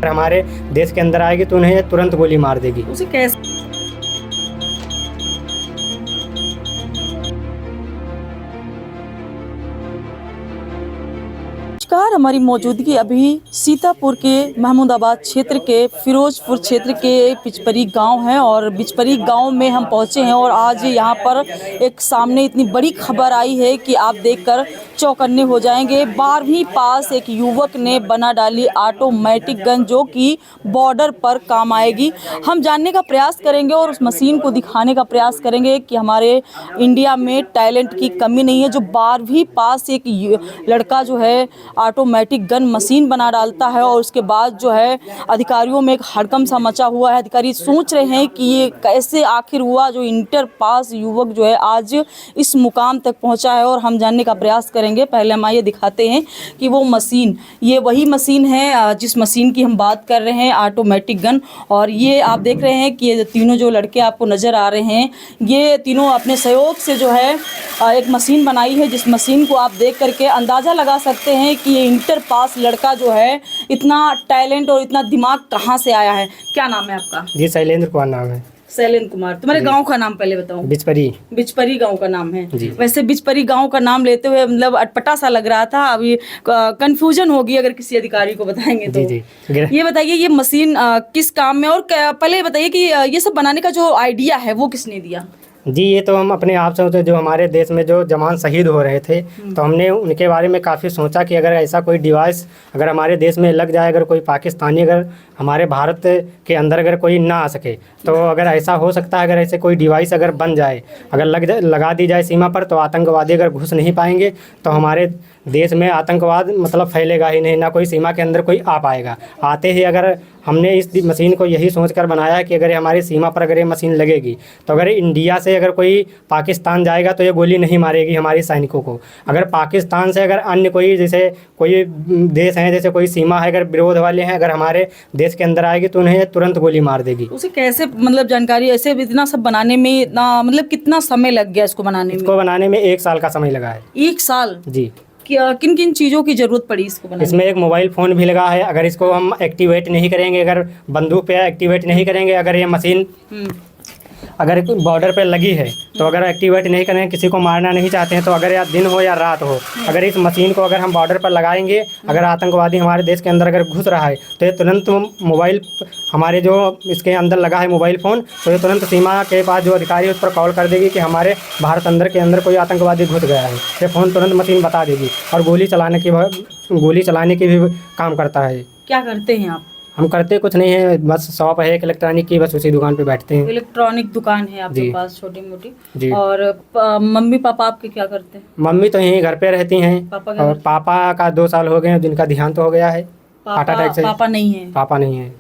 अगर हमारे देश के अंदर आएगी तो उन्हें तुरंत गोली मार देगी। उसे कैसे नमस्कार, हमारी मौजूदगी अभी सीतापुर के महमूदाबाद क्षेत्र के फिरोजपुर क्षेत्र के बिचपरी गांव है और बिचपरी गांव में हम पहुंचे हैं और आज यहाँ पर एक सामने इतनी बड़ी खबर आई है कि आप देखकर चौकन्ने हो जाएंगे। 12वीं पास एक युवक ने बना डाली ऑटोमेटिक गन जो कि बॉर्डर पर काम आएगी। हम जानने का प्रयास करेंगे और उस मशीन को दिखाने का प्रयास करेंगे कि हमारे इंडिया में टैलेंट की कमी नहीं है। जो 12वीं पास एक लड़का जो है ऑटोमेटिक गन मशीन बना डालता है और उसके बाद जो है अधिकारियों में एक हड़कंप सा मचा हुआ है। अधिकारी सोच रहे हैं कि ये कैसे आखिर हुआ, जो इंटर पास युवक जो है आज इस मुकाम तक पहुंचा है और हम जानने का प्रयास करेंगे। पहले हम ये दिखाते हैं कि वो मशीन, ये वही मशीन है जिस मशीन की हम बात कर रहे हैं, ऑटोमेटिक गन। और ये आप देख रहे हैं कि ये तीनों जो लड़के आपको नज़र आ रहे हैं, ये तीनों अपने सहयोग से जो है एक मशीन बनाई है, जिस मशीन को आप देख करके अंदाज़ा लगा सकते हैं कि ये इंटर पास लड़का जो है इतना टैलेंट और इतना दिमाग कहाँ से आया है। क्या नाम है आपका? जी, शैलेंद्र कुमार नाम है। शैलेंद्र कुमार। तुम्हारे गांव का नाम पहले बताओ। बिचपरी। बिचपरी गांव का नाम है जी। वैसे बिचपरी गांव का नाम लेते हुए मतलब अटपटा सा लग रहा था, अभी कंफ्यूजन होगी अगर किसी अधिकारी को बताएंगे तो। जी। ये बताइए ये मशीन किस काम में, और पहले ये बताइए कि ये सब बनाने का जो आइडिया है वो किसने दिया? जी, ये तो हम अपने आप से होते, जो हमारे देश में जो जवान शहीद हो रहे थे तो हमने उनके बारे में काफ़ी सोचा कि अगर ऐसा कोई डिवाइस अगर हमारे देश में लग जाए, अगर कोई पाकिस्तानी अगर हमारे भारत के अंदर अगर कोई ना आ सके, तो अगर ऐसा हो सकता है, अगर ऐसे कोई डिवाइस अगर बन जाए, अगर लगा दी जाए सीमा पर, तो आतंकवादी अगर घुस नहीं पाएंगे, तो हमारे देश में आतंकवाद मतलब फैलेगा ही नहीं, ना कोई सीमा के अंदर कोई आ पाएगा। आते ही अगर हमने इस मशीन को यही सोच कर बनाया है कि अगर हमारी सीमा पर अगर ये मशीन लगेगी तो अगर इंडिया से अगर कोई पाकिस्तान जाएगा तो ये गोली नहीं मारेगी हमारे सैनिकों को। अगर पाकिस्तान से अगर अन्य कोई जैसे कोई देश हैं, जैसे कोई सीमा है, अगर विरोध वाले हैं, अगर हमारे देश के अंदर आएगी तो उन्हें तुरंत गोली मार देगी। उसे कैसे मतलब जानकारी, ऐसे इतना सब बनाने में इतना मतलब कितना समय लग गया इसको बनाने में? इसको बनाने में 1 साल का समय लगा है। 1 साल? जी। किन किन चीज़ों की ज़रूरत पड़ी इसको बनाने? इसमें एक मोबाइल फ़ोन भी लगा है। अगर इसको हम एक्टिवेट नहीं करेंगे, अगर बंदूक पे एक्टिवेट नहीं करेंगे, अगर ये मशीन अगर बॉर्डर पे लगी है तो अगर एक्टिवेट नहीं करेंगे, किसी को मारना नहीं चाहते हैं, तो अगर या दिन हो या रात हो, अगर इस मशीन को अगर हम बॉर्डर पर लगाएंगे, अगर आतंकवादी हमारे देश के अंदर अगर घुस रहा है तो ये तुरंत मोबाइल हमारे जो इसके अंदर लगा है मोबाइल फ़ोन, तो ये तुरंत सीमा के पास जो अधिकारी है उस पर कॉल कर देगी कि हमारे भारत अंदर के अंदर कोई आतंकवादी घुस गया है। ये फ़ोन तुरंत मशीन बता देगी और गोली चलाने की भी काम करता है। क्या करते हैं आप? हम करते कुछ नहीं है, बस शॉप है एक इलेक्ट्रॉनिक की, बस उसी दुकान पे बैठते हैं। इलेक्ट्रॉनिक दुकान है आपके जी। पास छोटी मोटी? जी। और मम्मी पापा आपके क्या करते हैं? मम्मी तो यहीं घर पे रहती हैं। पापा क्या और पापा का 2 साल हो गए हैं, जिनका देहांत हो गया है हार्ट अटैक से। पापा नहीं है? पापा नहीं है।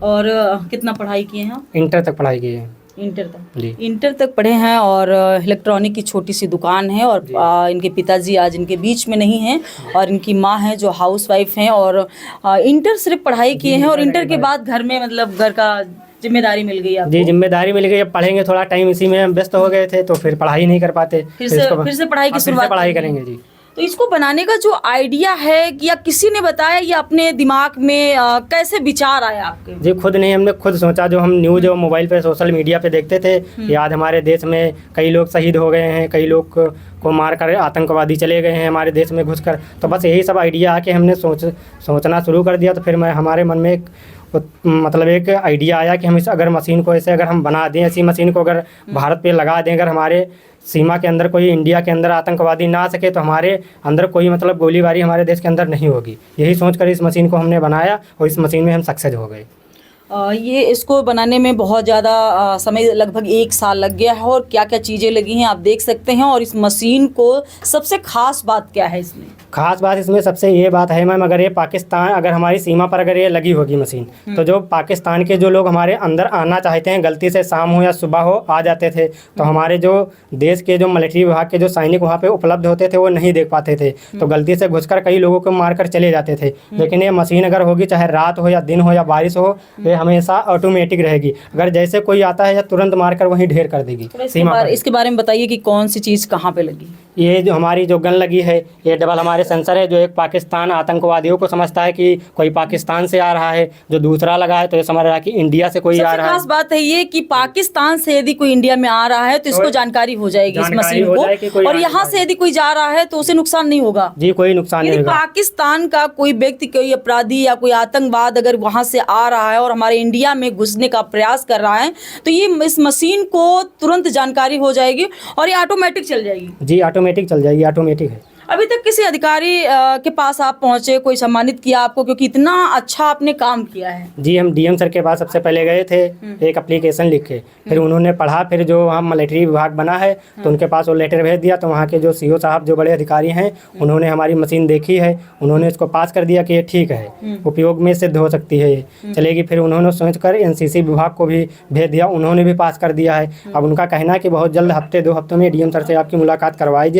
और कितना पढ़ाई किए हैं? इंटर तक पढ़ाई की है। इंटर तक? जी। इंटर तक पढ़े हैं और इलेक्ट्रॉनिक की छोटी सी दुकान है और इनके पिताजी आज इनके बीच में नहीं हैं और इनकी माँ है जो हाउसवाइफ हैं और इंटर सिर्फ पढ़ाई किए हैं और इंटर के बाद घर में मतलब घर का जिम्मेदारी मिल गई आपको? जी, जिम्मेदारी मिल गई। अब पढ़ेंगे, थोड़ा टाइम इसी में व्यस्त हो गए थे तो फिर पढ़ाई नहीं कर पाते। फिर से पढ़ाई की शुरुआत पढ़ाई करेंगे। जी। तो इसको बनाने का जो आइडिया है या किसी ने बताया या अपने दिमाग में कैसे विचार आया आपके? जी, खुद नहीं, हमने खुद सोचा। जो हम न्यूज़ और मोबाइल पे सोशल मीडिया पे देखते थे कि आज हमारे देश में कई लोग शहीद हो गए हैं, कई लोग को मार कर आतंकवादी चले गए हैं हमारे देश में घुसकर, तो बस यही सब आइडिया आके हमने सोचना शुरू कर दिया। तो फिर हमारे मन में एक आइडिया आया कि हम इस अगर मशीन को ऐसे अगर हम बना दें, ऐसी मशीन को अगर भारत पे लगा दें, अगर हमारे सीमा के अंदर कोई इंडिया के अंदर आतंकवादी ना आ सके, तो हमारे अंदर कोई मतलब गोलीबारी हमारे देश के अंदर नहीं होगी। यही सोचकर इस मशीन को हमने बनाया और इस मशीन में हम सक्सेस हो गए। ये इसको बनाने में बहुत ज़्यादा समय लगभग 1 साल लग गया है और क्या क्या चीज़ें लगी हैं आप देख सकते हैं। और इस मशीन को सबसे ख़ास बात क्या है इसमें? ख़ास बात इसमें सबसे ये बात है मैम, अगर ये पाकिस्तान अगर हमारी सीमा पर अगर ये लगी होगी मशीन, तो जो पाकिस्तान के जो लोग हमारे अंदर आना चाहते हैं, गलती से शाम हो या सुबह हो आ जाते थे, तो हमारे जो देश के जो मिलिट्री विभाग के जो सैनिक वहाँ पे उपलब्ध होते थे वो नहीं देख पाते थे, तो गलती से घुसकर कई लोगों को मारकर चले जाते थे। लेकिन ये मशीन अगर होगी, चाहे रात हो या दिन हो या बारिश हो, ये हमेशा ऑटोमेटिक रहेगी। अगर जैसे कोई आता है या तुरंत मारकर वहीं ढेर कर देगी सीमा पर। इसके बारे में बताइए कि कौन सी चीज़ कहाँ पे लगी? ये जो हमारी जो गन लगी है, ये डबल हमारे सेंसर है, जो एक पाकिस्तान आतंकवादियों को समझता है कि कोई पाकिस्तान से आ रहा है, जो दूसरा लगा है तो ये समझ रहा है कि इंडिया से कोई आ सबसे रहा है। खास बात है ये कि पाकिस्तान से यदि कोई इंडिया में आ रहा है तो इसको जानकारी हो जाएगी इस मशीन को, और यहाँ से यदि कोई जा रहा है तो उसे नुकसान नहीं होगा। जी, कोई नुकसान नहीं यदि होगा। पाकिस्तान का कोई व्यक्ति, कोई अपराधी या कोई आतंकवाद अगर वहां से आ रहा है और हमारे इंडिया में घुसने का प्रयास कर रहा है तो ये इस मशीन को तुरंत जानकारी हो जाएगी और ये ऑटोमेटिक चल जाएगी। जी, ऑटोमेटिक चल जाएगी, ऑटोमेटिक है। अभी तक किसी अधिकारी के पास आप पहुंचे, कोई सम्मानित किया आपको, क्योंकि इतना अच्छा आपने काम किया है? जी, हम डीएम सर के पास सबसे पहले गए थे, एक एप्लीकेशन लिख के, फिर उन्होंने पढ़ा, फिर जो वहाँ मिलिट्री विभाग बना है तो उनके पास वो लेटर भेज दिया, तो वहाँ के जो सीओ साहब जो बड़े अधिकारी हैं उन्होंने हमारी मशीन देखी है, उन्होंने इसको पास कर दिया कि ये ठीक है, उपयोग में सिद्ध हो सकती है, ये चलेगी। फिर उन्होंने सोच कर एनसीसी विभाग को भी भेज दिया, उन्होंने भी पास कर दिया है। अब उनका कहना है कि बहुत जल्द हफ्ते 2 हफ्तों में डीएम सर से आपकी मुलाकात करवाई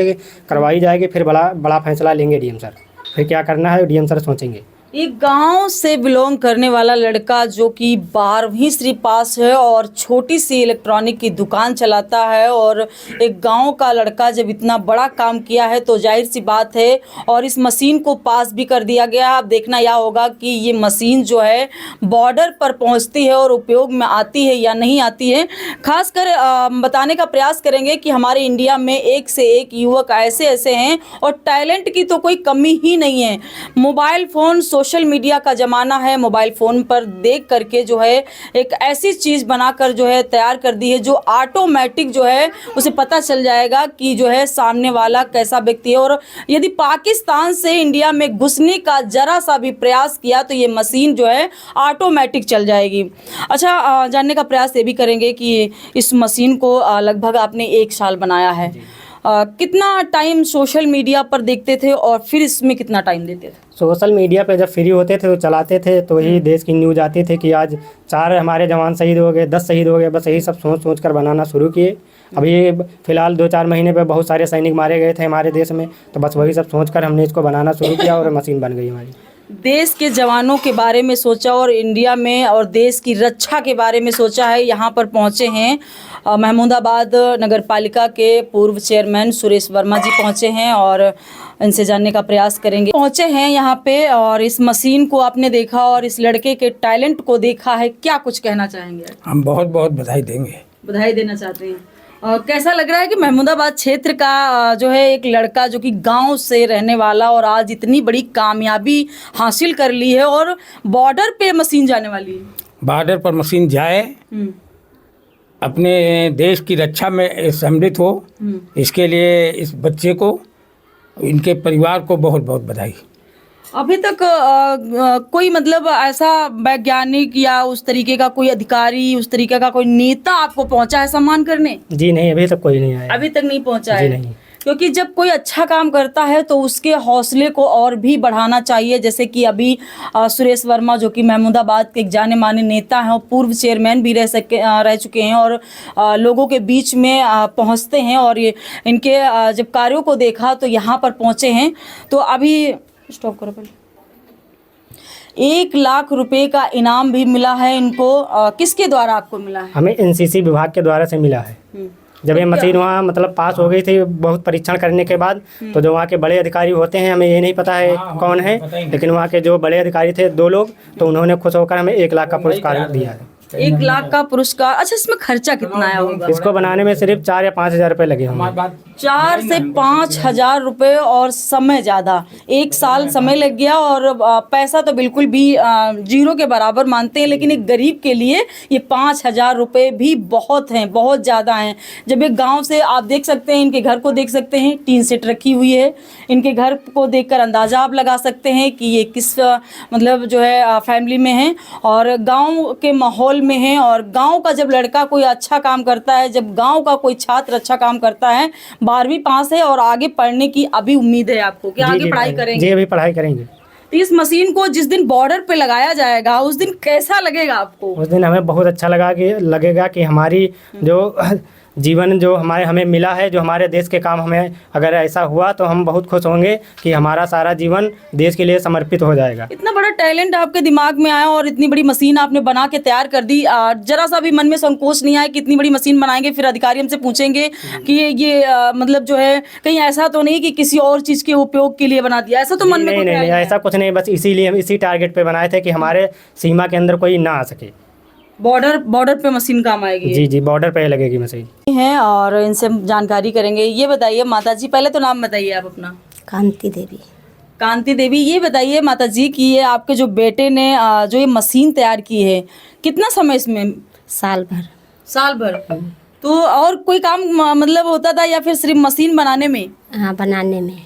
जाएगी, फिर बड़ा फैसला लेंगे डीएम सर। फिर क्या करना है डीएम सर सोचेंगे। एक गांव से बिलोंग करने वाला लड़का जो कि 12वीं सिर्फ पास है और छोटी सी इलेक्ट्रॉनिक की दुकान चलाता है, और एक गांव का लड़का जब इतना बड़ा काम किया है तो जाहिर सी बात है, और इस मशीन को पास भी कर दिया गया। अब देखना यह होगा कि ये मशीन जो है बॉर्डर पर पहुंचती है और उपयोग में आती है या नहीं आती है। खासकर बताने का प्रयास करेंगे कि हमारे इंडिया में एक से एक युवक ऐसे हैं और टैलेंट की तो कोई कमी ही नहीं है। मोबाइल फ़ोन, सोशल मीडिया का ज़माना है, मोबाइल फ़ोन पर देख करके जो है एक ऐसी चीज़ बनाकर जो है तैयार कर दी है जो ऑटोमेटिक जो है उसे पता चल जाएगा कि जो है सामने वाला कैसा व्यक्ति है, और यदि पाकिस्तान से इंडिया में घुसने का ज़रा सा भी प्रयास किया तो ये मशीन जो है ऑटोमेटिक चल जाएगी। अच्छा, जानने का प्रयास ये भी करेंगे कि इस मशीन को लगभग आपने 1 साल बनाया है, कितना टाइम सोशल मीडिया पर देखते थे और फिर इसमें कितना टाइम देते थे? सोशल मीडिया पे जब फ्री होते थे तो चलाते थे, तो ही देश की न्यूज़ आती थी कि आज 4 हमारे जवान शहीद हो गए, 10 शहीद हो गए, बस यही सब सोच कर बनाना शुरू किए। अभी फ़िलहाल 2-4 महीने पे बहुत सारे सैनिक मारे गए थे हमारे देश में, तो बस वही सब सोच कर हमने इसको बनाना शुरू किया और मशीन बन गई हमारी। देश के जवानों के बारे में सोचा और इंडिया में और देश की रक्षा के बारे में सोचा है। यहाँ पर पहुँचे हैं महमूदाबाद नगर पालिका के पूर्व चेयरमैन सुरेश वर्मा जी पहुँचे हैं और इनसे जानने का प्रयास करेंगे। पहुँचे हैं यहाँ पे और इस मशीन को आपने देखा और इस लड़के के टैलेंट को देखा है, क्या कुछ कहना चाहेंगे? हम बहुत बहुत बधाई देंगे। बधाई देना चाहते हैं। कैसा लग रहा है कि महमूदाबाद क्षेत्र का जो है एक लड़का जो कि गांव से रहने वाला और आज इतनी बड़ी कामयाबी हासिल कर ली है और बॉर्डर पे मशीन जाने वाली है? बॉर्डर पर मशीन जाए, अपने देश की रक्षा में सम्मिलित हो, इसके लिए इस बच्चे को, इनके परिवार को बहुत बहुत बधाई। अभी तक कोई मतलब ऐसा वैज्ञानिक या उस तरीके का कोई अधिकारी, उस तरीके का कोई नेता आपको पहुंचा है सम्मान करने? जी नहीं, अभी तक कोई नहीं आया। अभी तक नहीं पहुंचा जी है? नहीं। क्योंकि जब कोई अच्छा काम करता है तो उसके हौसले को और भी बढ़ाना चाहिए। जैसे कि अभी सुरेश वर्मा जो कि महमूदाबाद के एक जाने माने नेता हैं और पूर्व चेयरमैन भी रह चुके हैं और लोगों के बीच में पहुंचते हैं, और ये इनके जब कार्यों को देखा तो यहाँ पर पहुँचे हैं। तो अभी स्टॉप करो पहले। 1 लाख रुपए का इनाम भी मिला है इनको। किसके द्वारा आपको मिला है? हमें एनसीसी विभाग के द्वारा से मिला है। जब ये मशीन वहाँ मतलब पास हो गई थी बहुत परीक्षण करने के बाद, तो जो वहाँ के बड़े अधिकारी होते हैं, हमें ये नहीं पता है कौन है, लेकिन वहाँ के जो बड़े अधिकारी थे 2 लोग, तो उन्होंने खुश होकर हमें 1 लाख का पुरस्कार दिया है। 1 लाख का पुरस्कार। अच्छा, इसमें खर्चा कितना आया होगा? इसको बनाने में सिर्फ 4 या 5 हज़ार रुपये लगे होंगे। 4 से 5 हज़ार रुपये और समय ज़्यादा, 1 साल समय लग गया और पैसा तो बिल्कुल भी जीरो के बराबर मानते हैं, लेकिन एक गरीब के लिए ये 5 हज़ार रुपये भी बहुत हैं, बहुत ज़्यादा हैं। जब एक गांव से आप देख सकते हैं, इनके घर को देख सकते हैं, टीन सेट रखी हुई है, इनके घर को देखकर अंदाज़ा आप लगा सकते हैं कि ये किस मतलब जो है फैमिली में हैं और गाँव के माहौल में हैं। और गाँव का जब लड़का कोई अच्छा काम करता है, जब गाँव का कोई छात्र अच्छा काम करता है, 12वीं पास है और आगे पढ़ने की अभी उम्मीद है आपको कि आगे पढ़ाई करेंगे? जी, अभी पढ़ाई करेंगे। तो इस मशीन को जिस दिन बॉर्डर पे लगाया जाएगा उस दिन कैसा लगेगा आपको? उस दिन हमें बहुत अच्छा लगेगा कि हमारी जो जीवन जो हमें मिला है, जो हमारे देश के काम हमें अगर ऐसा हुआ तो हम बहुत खुश होंगे कि हमारा सारा जीवन देश के लिए समर्पित हो जाएगा। इतना बड़ा टैलेंट आपके दिमाग में आया और इतनी बड़ी मशीन आपने बना के तैयार कर दी, जरा सा भी मन में संकोच नहीं आया कि इतनी बड़ी मशीन बनाएंगे फिर अधिकारी हमसे पूछेंगे कि ये मतलब जो है कहीं ऐसा तो नहीं कि किसी और चीज के उपयोग के लिए बना दिया, ऐसा तो मन में नहीं, नहीं, ऐसा कुछ नहीं, बस इसीलिए हम इसी टारगेट पे बनाए थे कि हमारे सीमा के अंदर कोई ना आ सके। बॉर्डर पे मशीन काम आएगी। जी जी, बॉर्डर पे लगेगी मशीन है और इनसे हम जानकारी करेंगे। ये बताइए माता जी, पहले तो नाम बताइए आप अपना। कांति देवी। कांति देवी, ये बताइए माता जी कि ये आपके जो बेटे ने जो ये मशीन तैयार की है, कितना समय इसमें? साल भर। तो और कोई काम मतलब होता था या फिर सिर्फ मशीन बनाने में? हाँ, बनाने में।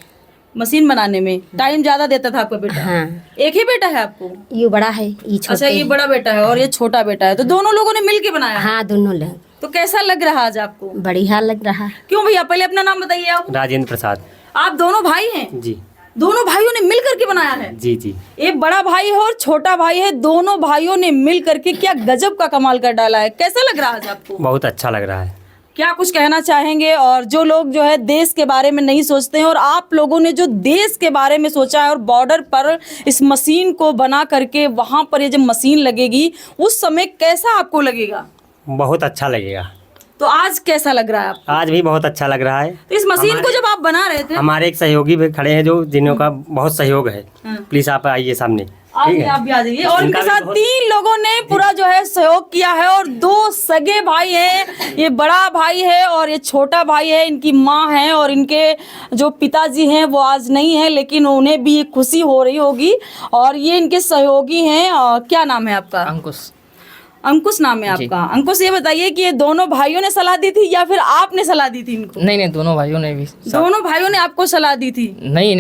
मशीन बनाने में टाइम ज्यादा देता था आपका बेटा? हाँ। एक ही बेटा है आपको? ये बड़ा है, ये छोटा। अच्छा, ये बड़ा बेटा है और ये छोटा बेटा है, तो दोनों लोगों ने मिल के बनाया? हाँ, दोनों लोग। तो कैसा लग रहा आज आपको? बढ़िया लग रहा। क्यों भैया, पहले अपना नाम बताइए आप। राजेंद्र प्रसाद। आप दोनों भाई हैं? जी। दोनों भाइयों ने मिल करके बनाया है? जी जी। एक बड़ा भाई है और छोटा भाई है, दोनों भाइयों ने मिल करके क्या गजब का कमाल कर डाला है। कैसा लग रहा है आज आपको? बहुत अच्छा लग रहा है। क्या कुछ कहना चाहेंगे? और जो लोग जो है देश के बारे में नहीं सोचते हैं और आप लोगों ने जो देश के बारे में सोचा है और बॉर्डर पर इस मशीन को बना करके वहां पर ये जब मशीन लगेगी उस समय कैसा आपको लगेगा? बहुत अच्छा लगेगा। तो आज कैसा लग रहा है आपको? आज भी बहुत अच्छा लग रहा है। तो इस मशीन को जब आप बना रहे थे, हमारे एक सहयोगी भी खड़े हैं जो जिनका बहुत सहयोग है। प्लीज आप आइए सामने। ठीक है, आप भी आ जाइए। और इनका इनके भी साथ बहुत- 3 लोगों ने पूरा जो है सहयोग किया है और 2 सगे भाई हैं, ये बड़ा भाई है और ये छोटा भाई है, इनकी माँ है और इनके जो पिताजी हैं वो आज नहीं है, लेकिन उन्हें भी खुशी हो रही होगी। और ये इनके सहयोगी हैं। क्या नाम है आपका? अंकुश नाम है आपका। अंकुश, ये बताइए कि ये दोनों भाइयों ने सलाह दी थी या फिर आपने सलाह दी थी इनको? नहीं, दोनों भाइयों ने भी। दोनों भाइयों ने आपको सलाह दी थी? नहीं,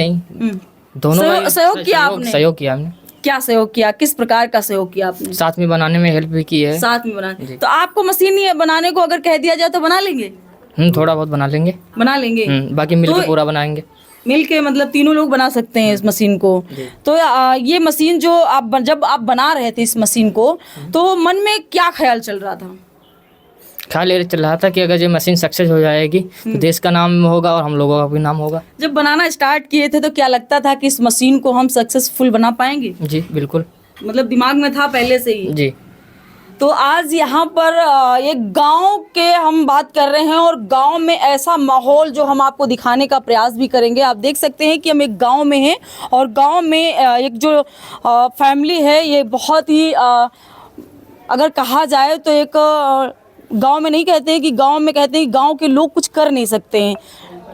दोनों भाई सहयोग किया आपने? सहयोग किया हमने। क्या सहयोग किया? किस प्रकार का सहयोग किया आपने? साथ में बनाने में हेल्प भी की है। साथ में बनाने। तो आपको मशीन ये बनाने को अगर कह दिया जाए तो बना लेंगे? थोड़ा बहुत बना लेंगे। बाकी मिलकर पूरा बनाएंगे। मिलके मतलब तीनों लोग बना सकते हैं इस मशीन को। तो ये मशीन जो जब आप बना रहे थे इस मशीन को, तो मन में क्या ख्याल चल रहा था? ख्याल ये चल रहा था कि अगर ये मशीन सक्सेस हो जाएगी तो देश का नाम होगा और हम लोगों का भी नाम होगा। जब बनाना स्टार्ट किए थे तो क्या लगता था कि इस मशीन को हम सक्सेसफुल बना पाएंगे? जी बिल्कुल। मतलब दिमाग में था पहले से ही? जी। तो आज यहाँ पर एक गांव के हम बात कर रहे हैं और गांव में ऐसा माहौल जो हम आपको दिखाने का प्रयास भी करेंगे। आप देख सकते हैं कि हम एक गांव में हैं और गांव में एक जो फैमिली है ये बहुत ही अगर कहा जाए तो एक गांव में नहीं कहते हैं कि गांव में कहते हैं कि गांव के लोग कुछ कर नहीं सकते हैं।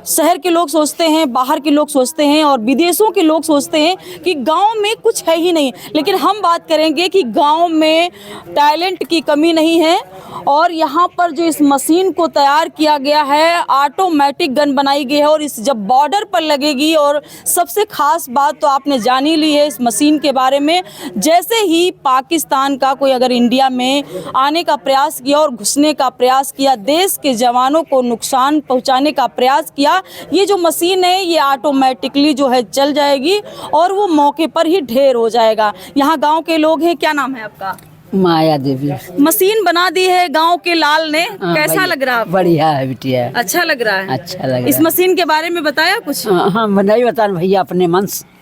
शहर के लोग सोचते हैं, बाहर के लोग सोचते हैं और विदेशों के लोग सोचते हैं कि गांव में कुछ है ही नहीं। लेकिन हम बात करेंगे कि गांव में टैलेंट की कमी नहीं है और यहाँ पर जो इस मशीन को तैयार किया गया है, ऑटोमेटिक गन बनाई गई है और इस जब बॉर्डर पर लगेगी। और सबसे खास बात तो आपने जान ही ली है इस मशीन के बारे में, जैसे ही पाकिस्तान का कोई अगर इंडिया में आने का प्रयास किया और घुसने का प्रयास किया, देश के जवानों को नुकसान पहुँचाने का प्रयास किया, ये जो मशीन है ये ऑटोमेटिकली जो है चल जाएगी और वो मौके पर ही ढेर हो जाएगा। यहाँ गांव के लोग हैं। क्या नाम है आपका? माया देवी। मशीन बना दी है गांव के लाल ने, कैसा लग रहा है? बढ़िया है बिटिया। अच्छा लग रहा है? अच्छा लग रहा है। इस मशीन के बारे में बताया कुछ? हाँ, नहीं बता भैया, अपने मन से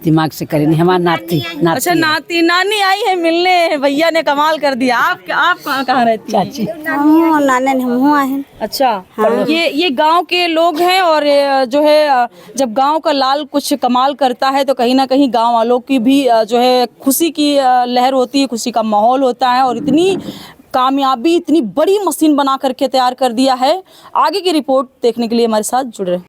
दिमाग से करें। हमारा नाती अच्छा, नाती नानी आई है मिलने, भैया ने कमाल कर दिया। आप कहाँ रहती हैं? चाची नाने हम आए। अच्छा। ये गांव के लोग हैं और जो है जब गांव का लाल कुछ कमाल करता है तो कहीं ना कहीं गांव वालों की भी जो है खुशी की लहर होती है, खुशी का माहौल होता है। और इतनी कामयाबी, इतनी बड़ी मशीन बना करके तैयार कर दिया है। आगे की रिपोर्ट देखने के लिए हमारे साथ जुड़ रहे हैं।